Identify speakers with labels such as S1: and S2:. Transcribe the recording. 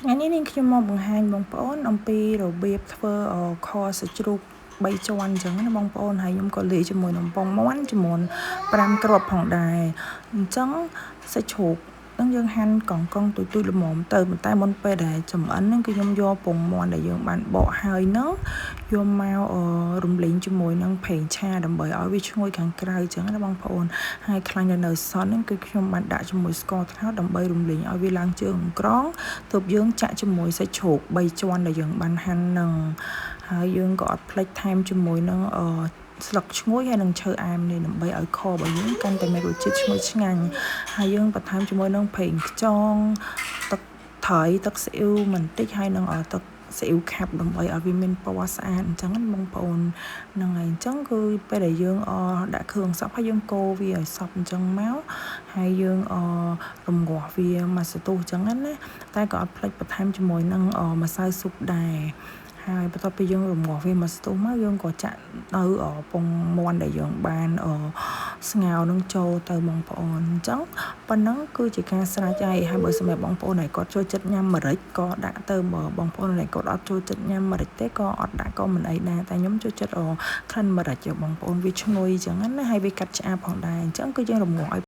S1: ថ្ងៃនេះនាងខ្ញុំមកបង្ហាញបងប្អូនអំពីរបៀបធ្វើខសាច់ជ្រូក3ជាន់អញ្ចឹងណាបងប្អូនហើយខ្ញុំក៏លាយជាមួយនំពងមាន់ចំនួន5គ្រាប់ផងដែរអញ្ចឹងសាច់ជ្រូកនឹងយើងហាន់កង់ទូចៗល្មមទៅតែមុនពេលដែលចម្អិនហ្នឹងគឺខ្ញុំយកពងមាន់ដែលយើងបានបកហើយហ្នឹងយកមករំលែងជាមួយនឹងប្រេងឆាដើម្បីឲ្យវាឈ្ងុយខាងក្រៅអញ្ចឹងណាបងប្អូនហើយខ្លាញ់នៅសតហ្នឹងគឺខ្ញុំបានដាក់ជាមួយស្ករត្នោតដើម្បីរំលែងឲ្យវាឡើងជើងក្រងទើបយើងចាក់ជាមួយសាច់ជ្រូក3ជាន់ដែលយើងបានហាន់ហ្នឹងហើយយើងក៏អត់ភ្លេចថែមជាមួយនឹងស្លឹកឈ្ងុយហើយនឹងឈើអែមនេះដើម្បីឲ្យខរបស់យើងកាន់តែមានរសជាតិឈ្ងុយឆ្ងាញ់ហើយយើងបន្ថែមជាមួយនឹងប្រេងខ្យងទឹកត្រីទឹកស៊ីអ៊ីវបន្តិចហើយនឹងទឹកស៊ីអ៊ីវខាប់ដើម្បីឲ្យវាមានពណ៌ស្អាតអញ្ចឹងណាបងប្អូនហ្នឹងហើយអញ្ចឹងគឺពេលដែលយើងដាក់គ្រឿងសព្វហើយយើងកូរវាឲ្យសព្វអញ្ចឹងមកហើយយើងរំងាស់វាមួយសន្ទុះអញ្ចឹងណាតែក៏អត់ភ្លេចបន្ថែមជាមួយនឹងម្សៅស៊ុបដែរហើយបន្ទាប់ពីយើងរំងាស់វាមកស្ទុះមកយើងក៏ចាក់នៅពងមាន់ដែលយើងបានស្ងោរនឹងចូលទៅបងប្អូនអញ្ចឹងប៉ុណ្ណឹងគឺជាការស្រេចហើយបើសម្រាប់បងប្អូនដែលគាត់ចូលចិត្តញ៉ាំម្រេចក៏ដាក់ទៅបើបងប្អូនដែលគាត់អត់ចូលចិត្តញ៉ាំម្រេចទេក៏អត់ដាក់ក៏មិនអីដែរតែខ្ញុំចូលចិត្តក្លិនម្រេចបងប្អូនវាឈ្ងុយអញ្ចឹងណាហើយវាកាត់ឆ្អាបផងដែរអញ្ចឹងគឺយើងរំងាស់ឲ្យ